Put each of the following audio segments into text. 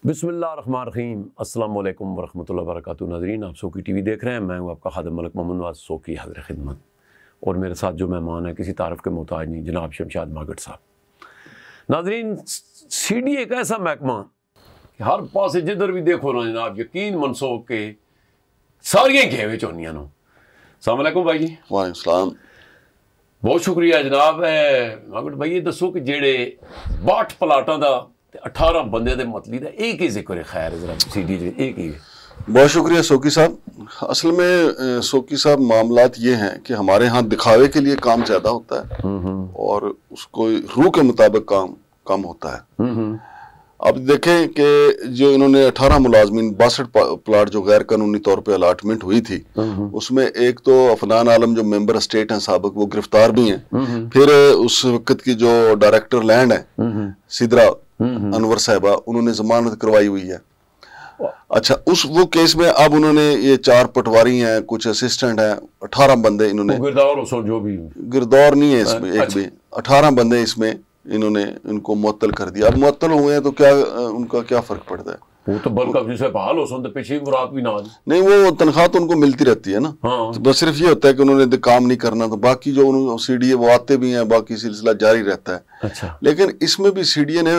बिस्मिल्लाहिर्रहमानिर्रहीम। अस्सलाम वालेकुम वरहमतुल्लाहि वबरकातुहू। नाज़रीन, आप सोकी टीवी देख रहे हैं। मैं हूं आपका खादिम मलिक मोहम्मद नवाज सोकी हाज़िर खिदमत, और मेरे साथ जो मेहमान है किसी तारफ़ के मोहताज नहीं, जनाब शमशाद मागट साहब। नाज़रीन, CDA एक ऐसा महकमा कि हर पास जिधर भी देखो ना जनाब, यकीन मनसूख के सारियां घेवे चोनियां नो। अस्सलाम वालेकुम भाई जी। वालेकुम सलाम। बहुत शुक्रिया जनाब। मागट भाई ये दसो कि जेड़े 62 प्लाटां दा 18 बंदे दे मतली दा एक ही जिक्र है, खैर जरा CDA एक ही है। बहुत शुक्रिया सोकी साहब। असल में सोकी साहब मामलात ये हैं कि हमारे यहाँ दिखावे के लिए काम ज़्यादा होता है और उसको रूह के मुताबिक काम कम होता है। अब देखें कि जो इन्होंने 18 मुलाजमीन 62 प्लाट जो गैर कानूनी तौर पे अलाटमेंट हुई थी, उसमें एक तो अफनान आलम जो मेंबर स्टेट हैं साबिक, वो गिरफ्तार भी हैं। फिर उस वक्त की जो डायरेक्टर लैंड है सिद्रा अनवर साहिबा, उन्होंने जमानत करवाई हुई है। अच्छा, वो केस में अब उन्होंने ये 4 पटवारी हैं, कुछ असिस्टेंट हैं, 18 बंदे इन्होंने, जो भी गिरदौर नहीं है इसमें एक भी, 18 बंदे इसमें इन्होंने इनको मुअत्तल कर दिया। अब मुअत्तल हुए हैं तो क्या उनका क्या फर्क पड़ता है? वो तो बल्कि जिसे बहाल हो तो पीछे मुराद भी ना नहीं, वो तनख्वाह तो उनको मिलती रहती है ना। हाँ। तो बस सिर्फ ये होता है कि उन्होंने काम नहीं करना, तो बाकी जो CDA वो आते भी हैं, बाकी सिलसिला जारी रहता है। अच्छा। लेकिन इसमें भी CDA ने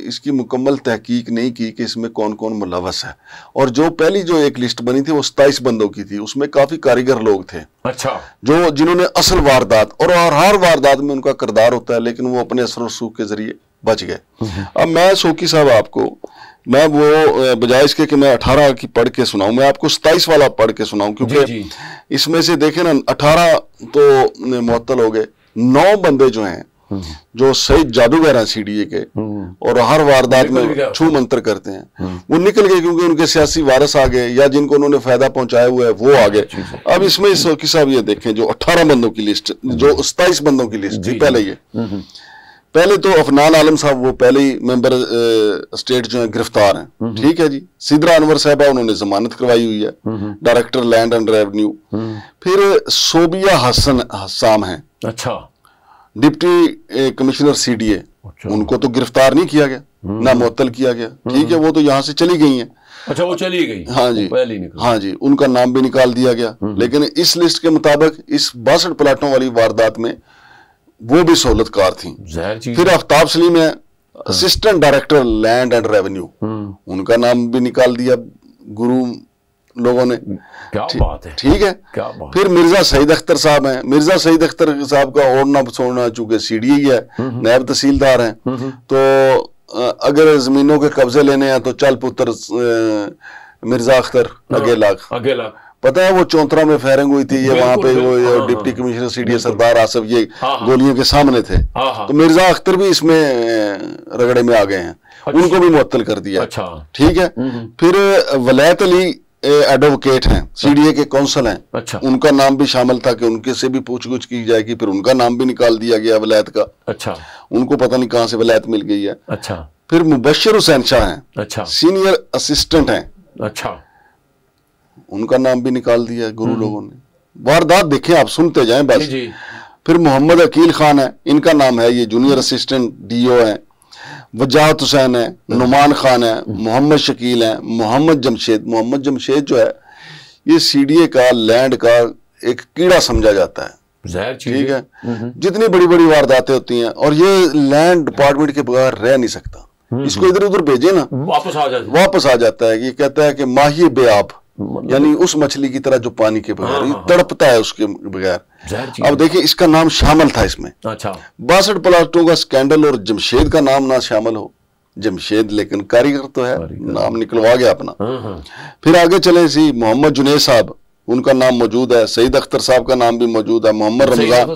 इसकी मुकम्मल तहकीक नहीं की कि इसमें कौन कौन मुलव्वस है। और जो पहली जो एक लिस्ट बनी थी वो 27 बंदों की थी, उसमें काफी कारीगर लोग थे। अच्छा। जो जिन्होंने असल वारदात, और हर वारदात में उनका किरदार होता है, लेकिन वो अपने असर रसूख के जरिए बच गए। अब मैं सोकी साहब आपको, मैं वो बजाय इसके कि मैं 18 की पढ़ के सुनाऊं, मैं आपको 27 वाला पढ़ के सुनाऊं, क्योंकि इसमें से देखें ना 18 तो मुअत्तल हो गए, 9 बंदे जो हैं जो सही जादूगर हैं CDA के और हर वारदात में छू मंत्र करते हैं, वो निकल गए क्योंकि उनके सियासी वारिस आ गए या जिनको उन्होंने फायदा पहुंचाया हुआ है वो आ गए। अब इसमें सोकी साहब ये देखें, जो 18 बंदों की लिस्ट, जो 27 बंदों की लिस्ट थी पहले, ये पहले तो अफनान आलम साहब वो पहले ही मेंबर स्टेट जो है गिरफ्तार हैं, ठीक है जी। सिद्रा अनवर साहबा, उन्होंने जमानत करवाई हुई है, डायरेक्टर लैंड एंड रेवेन्यू। फिर सोबिया हसाम हैं, अच्छा, डिप्टी कमिश्नर CDA, उनको तो गिरफ्तार नहीं किया गया, ना मुअत्तल किया गया, ठीक है, वो तो यहाँ से चली गई हैं। अच्छा, वो चली गई। हाँ जी, हाँ जी, उनका नाम भी निकाल दिया गया। लेकिन इस लिस्ट के मुताबिक इस 62 प्लाटों वाली वारदात में वो भी सहूलतकार थी। फिर आफ्ताब सलीम है, assistant director land and revenue, उनका नाम भी निकाल दिया गुरु लोगों ने। क्या बात है, ठीक है। क्या बात। फिर मिर्जा सईद अख्तर साहब हैं, मिर्जा सईद अख्तर साहब का ओढ़ना छोड़ना चूंकि CDA ही है, नायब तहसीलदार हैं, तो अगर जमीनों के कब्जे लेने हैं तो चल पुत्र मिर्जा अख्तर अगेला। पता है वो चौंतरा में फायरिंग हुई थी, ये वहां पे वो डिप्टी कमिश्नर CDA सरदार आसफ ये गोलियों के सामने थे, तो मिर्जा अख्तर भी इसमें रगड़े में आ गए हैं, उनको भी मुअत्तल कर दिया। अच्छा, ठीक है। फिर वलायत अली एडवोकेट हैं, CDA के काउंसिल हैं। अच्छा। उनका नाम भी शामिल था कि उनके से भी पूछगछ की जाएगी, फिर उनका नाम भी निकाल दिया गया वलायत का। अच्छा। उनको पता नहीं कहां से वलायत मिल गई है। अच्छा। फिर मुबश्शिर हुसैन शाह हैं, अच्छा, सीनियर असिस्टेंट हैं। अच्छा, उनका नाम भी निकाल दिया गुरु लोगों ने। वारदात देखें आप, सुनते जाएं बस। जी। फिर मोहम्मद अकील खान है, इनका नाम है, ये जूनियर असिस्टेंट DO हैं। वजाहत हुसैन है, नुमान खान है, मोहम्मद शकील है, मोहम्मद जमशेद जो है ये CDA का लैंड का एक कीड़ा समझा जाता है, ठीक है। जितनी बड़ी बड़ी वारदातें होती हैं, और ये लैंड डिपार्टमेंट के बगैर रह नहीं सकता, इसको इधर उधर भेजे ना वापस आ जाता है। ये कहता है कि माही बेआब, यानी उस मछली की तरह जो पानी के बगैर, ये तड़पता है उसके बगैर। अब देखिए, इसका नाम शामिल था इसमें। अच्छा। 62 प्लाटों का स्कैंडल, और जमशेद का नाम ना शामिल हो। जमशेद लेकिन कारीगर तो है, नाम निकलवा गया अपना। फिर आगे चले सी, मोहम्मद जुनैद साहब, उनका नाम मौजूद है। सईद अख्तर साहब का नाम भी मौजूद है। मोहम्मद रमजान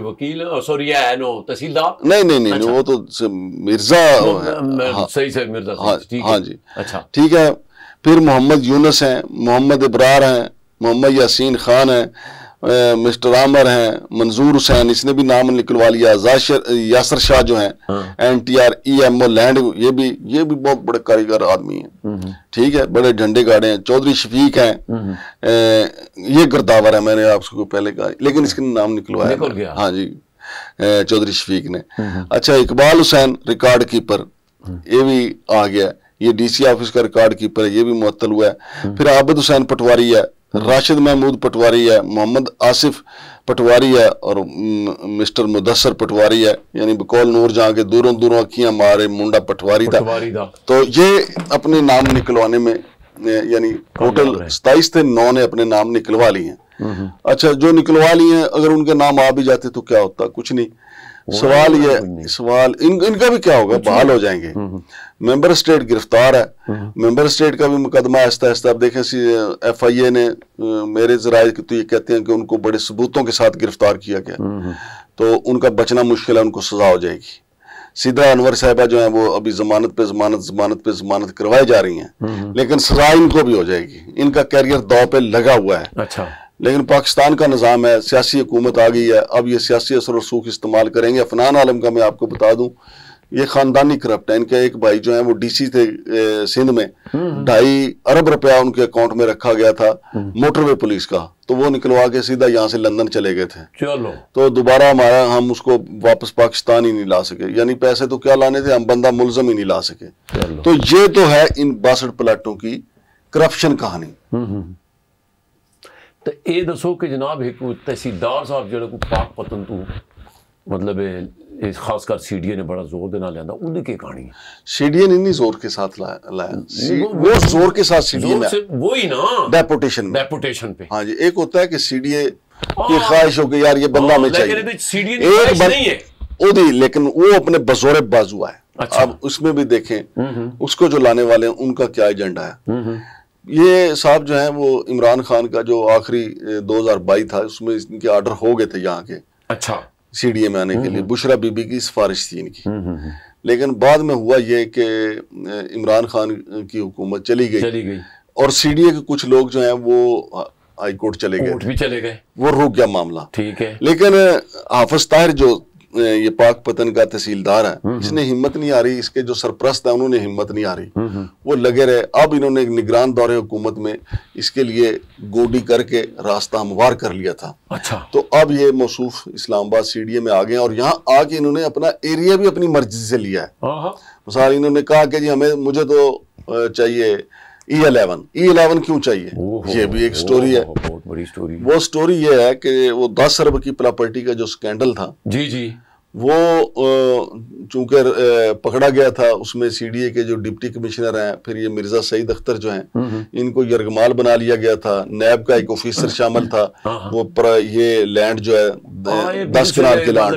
वकील, सॉरी तहसीलदार, नहीं, वो तो मिर्जा, सही से मिर्जा। हाँ जी, अच्छा, ठीक है। फिर मोहम्मद यूनुस हैं, मोहम्मद इब्रार हैं, मोहम्मद यासीन खान हैं, मिस्टर आमर हैं, मंजूर हुसैन, इसने भी नाम निकलवा लिया। यासर शाह जो हैं, NTR EMO लैंड, ये भी बहुत बड़े कारीगर आदमी हैं, ठीक है, बड़े झंडे गाड़े हैं। चौधरी शफीक हैं, ये गिरदावर है, मैंने आपको पहले कहा, लेकिन इसके नाम निकलवाया। हाँ जी, चौधरी शफीक ने। अच्छा, इकबाल हुसैन रिकॉर्ड कीपर, ये भी आ गया। ये डीसी ऑफिस का रिकॉर्ड कीपर है, ये भी मुअत्तल हुआ है। फिर आबिद हुसैन पटवारी है, राशिद महमूद पटवारी है, मोहम्मद आसिफ पटवारी है और मिस्टर मुदस्सर पटवारी है, यानी बकौल नूर जहाँ के दूरों दूरों अखियां मारे मुंडा पटवारी था। तो ये अपने नाम निकलवाने में यानी टोटल 27 थे, 9 ने अपने नाम निकलवा लिए हैं। अच्छा, जो निकलवा लिए हैं अगर उनके नाम आ भी जाते तो क्या होता, कुछ नहीं। सवाल इनका भी क्या होगा, बहाल हो जाएंगे। मेंबर स्टेट गिरफ्तार है, मेंबर स्टेट का भी मुकदमा आहिस्ता आहिस्ता। अब देखें FIA ने मेरे जराये तो ये कहते हैं कि उनको बड़े सबूतों के साथ गिरफ्तार किया गया, तो उनका बचना मुश्किल है, उनको सजा हो जाएगी। सीधा अनवर साहिबा जो है वो अभी जमानत पे जमानत करवाई जा रही हैं, लेकिन सजा इनको भी हो जाएगी। इनका कैरियर दांव पे लगा हुआ है। अच्छा, लेकिन पाकिस्तान का निज़ाम है, सियासी हुकूमत आ गई है, अब ये सियासी असर रसूख इस्तेमाल करेंगे। अफनान आलम का मैं आपको बता दूं, ये खानदानी करप्ट है। इनके एक भाई जो है वो DC थे सिंध में, 2.5 अरब रुपया उनके अकाउंट में रखा गया था मोटरवे पुलिस का, तो वो निकलवा के सीधा यहाँ से लंदन चले गए थे। चलो, तो दोबारा हम उसको वापस पाकिस्तान ही नहीं ला सके, यानी पैसे तो क्या लाने थे, हम बंदा मुलजम ही नहीं ला सके। तो ये तो है इन 62 प्लाटों की करप्शन कहानी। तो ये दसो कि जनाब एक तहसीलदार साहब जो पाक पतन तू मतलब खासकर CDA ने बड़ा जोर देना लिया, उनकी कहानी है। CDA ने नहीं जोर के साथ लाया, वो जोर के साथ CDA में वही ना डेपुटेशन पे। हाँ जी, एक होता है कि CDA की ख्वाहिश हो गई यार ये बंदा में चाहिए, एक नहीं है ओदी, लेकिन वो अपने बजोरे बाजू आए। अच्छा। अब उसमें भी देखें उसको जो लाने वाले हैं उनका क्या एजेंडा है। ये साहब जो है वो इमरान खान का जो आखिरी 2022 था उसमें इनके ऑर्डर हो गए थे यहाँ के। अच्छा, CDA में आने के लिए बुशरा बीबी की सिफारिश थी इनकी, लेकिन बाद में हुआ ये कि इमरान खान की हुकूमत चली गई और CDA के कुछ लोग जो हैं वो हाई कोर्ट चले गए, वो रुक गया मामला। ठीक है, लेकिन हाफिज ताहिर जो ये पाक पतन का तहसीलदार है, इसने हिम्मत नहीं आ रही, इसके जो सरप्रस्त है उन्होंने हिम्मत नहीं आ रही, वो लगे रहे। अब इन्होंने एक निगरान दौरे हुकूमत में इसके लिए गोडी करके रास्ता हमवार कर लिया था। अच्छा, तो अब ये मौसूफ इस्लामाबाद CDA में आ गए और यहाँ आके इन्होंने अपना एरिया भी अपनी मर्जी से लिया है। मिसाल इन्होंने कहा कि जी मुझे तो चाहिए E11 क्यों चाहिए, ये भी एक स्टोरी है, बहुत बड़ी स्टोरी। वो स्टोरी ये है कि वो 10 अरब की प्रॉपर्टी का जो स्कैंडल था, जी, वो चूंकि पकड़ा गया था, उसमें CDA के जो डिप्टी कमिश्नर हैं, फिर ये मिर्जा सईद अख्तर जो हैं, इनको यरगमाल बना लिया गया था। नैब का एक ऑफिसर शामिल था, वो पर ये लैंड जो है 10 कनाल के लैंड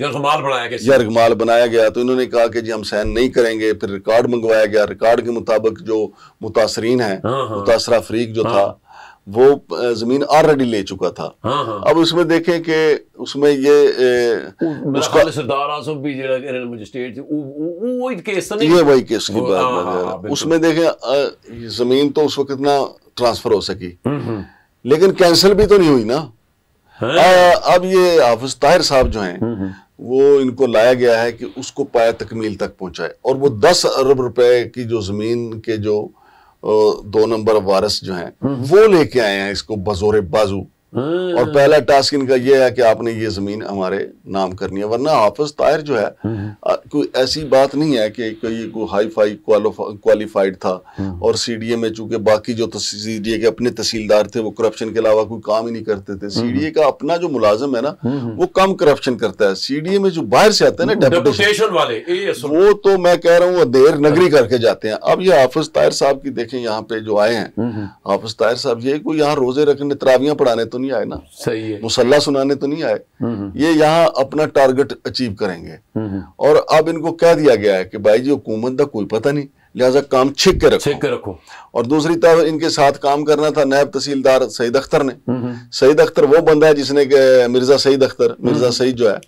यरगमाल बनाया गया। तो इन्होंने कहा कि जी हम साइन नहीं करेंगे, फिर रिकॉर्ड मंगवाया गया। रिकॉर्ड के मुताबिक जो मुतासरीन है, मुतासरा फरीक जो था वो जमीन ऑलरेडी ले चुका था। अब उसमें देखें कि उसमें ये वही केस की बात, उसमें देखें जमीन तो उस वक्त ना ट्रांसफर हो सकी, लेकिन कैंसिल भी तो नहीं हुई ना। अब ये हाफिज ताहिर साहब जो हैं वो इनको लाया गया है कि उसको पाया तकमील तक पहुंचाए, और वो 10 अरब रुपए की जो जमीन के जो 2 नंबर वारिस जो हैं वो लेके आए हैं इसको बजोरे बाजू। और पहला टास्क इनका ये है कि आपने ये जमीन हमारे नाम करनी है, वरना हाफिज ताहिर जो है कोई ऐसी बात नहीं है कि कोई हाई फाई क्वालिफाइड था। और CDA में चूंकि बाकी जो CDA के अपने तहसीलदार थे वो करप्शन के अलावा कोई काम ही नहीं करते थे। CDA का अपना जो मुलाजिम है ना वो कम करप्शन करता है। CDA में जो बाहर से आते हैं ना डेपुटेशन वाले, वो तो मैं कह रहा हूँ देर नगरी करके जाते हैं। अब ये हाफिज ताहिर साहब की देखें यहाँ पे जो आए हैं, हाफिज ताहिर साहब ये कोई यहाँ रोजे रखने तरावियां पढ़ाने तो नहीं आए ना, सही है, मुसल्ला सुनाने तो नहीं आए, ये यहाँ अपना टारगेट अचीव करेंगे। और अब इनको कह दिया गया है कि भाई जी हुकूमत का कोई पता नहीं, लिहाजा काम छिक के रखो। और दूसरी तरफ इनके साथ काम करना था नायब तहसीलदार सईद अख्तर ने। सईद अख्तर वो बंदा है जिसने मिर्जा सईद अख्तर, मिर्जा सईद जो है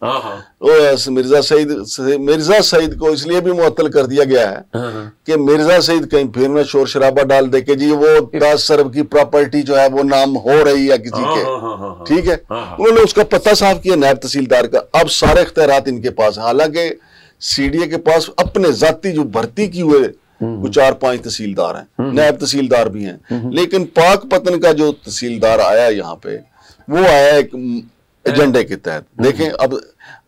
वो मिर्जा सईद को इसलिए भी मुअत्तल कर दिया गया है कि मिर्जा सईद कहीं फिर में शोर शराबा डाल दे के जी वो 10 अरब की प्रॉपर्टी जो है वो नाम हो रही है किसी के, ठीक है। उन्होंने उसका पता साफ किया नायब तहसीलदार का। अब सारे इख्तियारात इनके पास, हालांकि CDA के पास अपने जाती जो भर्ती की हुए वो 4-5 तहसीलदार हैं, नायब तहसीलदार भी हैं, लेकिन पाक पतन का जो तहसीलदार आया यहाँ पे वो आया एक एजेंडे के तहत। देखें अब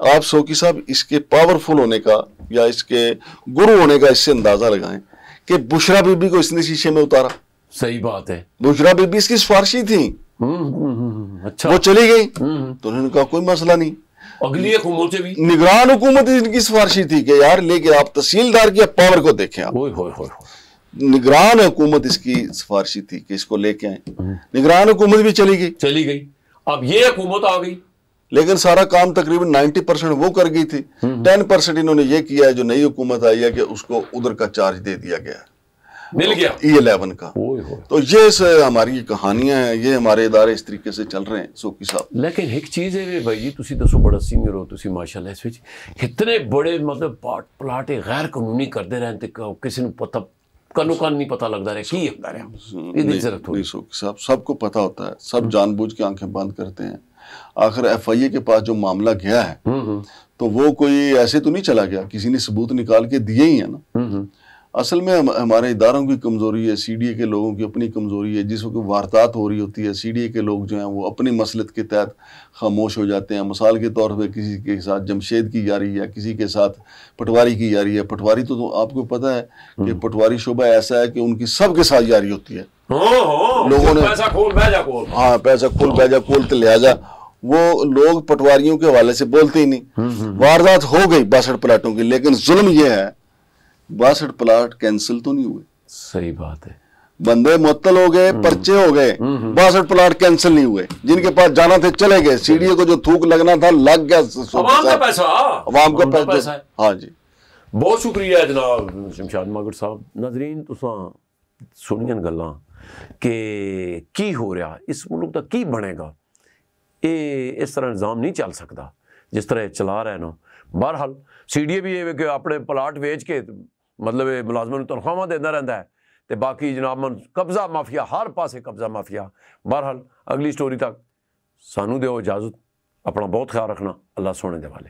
आप सोकी साहब इसके पावरफुल होने का या इसके गुरु होने का इससे अंदाजा लगाएं کہ بشرا بیبی کو اس نے شیشے میں اتارا. صحیح بات ہے. بشرا بیبی اس کی سفارشی تھی. اچھا. وہ چلی گئی تو انہوں نے کہا کوئی مسئلہ نہیں. اگلی حکومت سے بھی نگران حکومت ان کی سفارشی تھی کہ یار لے کے آپ تحصیلدار کی پاور کو دیکھیں. آپ نگران حکومت اس کی سفارشی تھی کہ اس کو لے کے آئیں. نگران حکومت بھی چلی گئی. اب یہ حکومت آ گئی لیکن سارا کام تقریباً 90% وہ کر گئی تھی. 10% انہوں نے یہ کیا ہے جو نئی حکومت آئی ہے کہ اس کو ادھر کا چارج دے دیا گیا, مل گیا E11 کا. تو یہ ہماری کہانیاں ہیں, یہ ہمارے ادارے اس طریقے سے چل رہے ہیں سوکی صاحب. لیکن ایک چیز ہے بھائی جی, تسی دسو بڑا سینئر ہو تسی ماشاءاللہ, اس وچ اتنے بڑے مطلب پلاٹ غیر قانونی کرتے رہتے کسی نے پتہ کنو کان نہیں پتہ لگتا رہے کی ہوتا رہا. نہیں سوکی صاحب سب کو پتہ ہوتا ہے, سب جان بوجھ کے آنکھیں بند کرتے ہیں. آخر ایف آئی اے کے پاس جو معاملہ گیا ہے تو وہ کوئی ایسے تو نہیں چلا گیا, کسی نے ثبوت نکال کے دیے ہی ہیں نا. اصل میں ہمارے اداروں کی کمزوری ہے, سی ڈی اے کے لوگوں کی اپنی کمزوری ہے. جس وقت واردات ہو رہی ہوتی ہے سی ڈی اے کے لوگ جو ہیں وہ اپنی مصلحت کے تحت خاموش ہو جاتے ہیں. مثال کے طور پہ کسی کے ساتھ جمشید کی یاری ہے, کسی کے ساتھ پٹواری کی یاری ہے. پٹواری تو آپ کو پتہ ہے کہ پٹواری شعبہ ایسا ہے کہ ان کی سب کے ساتھ یاری ہوتی ہے. لوگوں نے پیسہ کھول بھیجا کھول, ہاں پیسہ کھول بھیجا کھول, تو لہٰذا وہ لوگ پٹواریوں کے حوالے سے بولتے ہی نہیں. واردات ہو گئی 62 پلاٹوں کی, لیکن ظلم یہ ہے 62 پلاٹ کینسل تو نہیں ہوئے. صحیح بات ہے. بندے معطل ہو گئے, پرچے ہو گئے, 62 پلاٹ کینسل نہیں ہوئے. جن کے پاس جانا تھے چلے گئے. سی ڈی اے کو جو تھوک لگنا تھا لگ گیا. عوام کا پیسہ, عوام کا پیسہ. ہاں جی, بہت شکریہ جناب شمشاد ماگٹ صاحب. ناظرین تساں سنیاں گلاں کہ کی ہو رہا اس ملک دا کی بنے گا. یہ اس طرح نظام نہیں چل سکتا جس طرح چلا رہے نا. بہرحال سی ڈی اے بھی یہ کہ اپنے پلاٹ ویچ کے مطلب ملازموں تنخواہ دینا رہتا ہے, تو باقی جناب من قبضہ مافیا, ہر پاسے قبضہ مافیا. بہرحال اگلی سٹوری تک سانو دیو اجازت, اپنا بہت خیال رکھنا. اللہ سونے دے والے.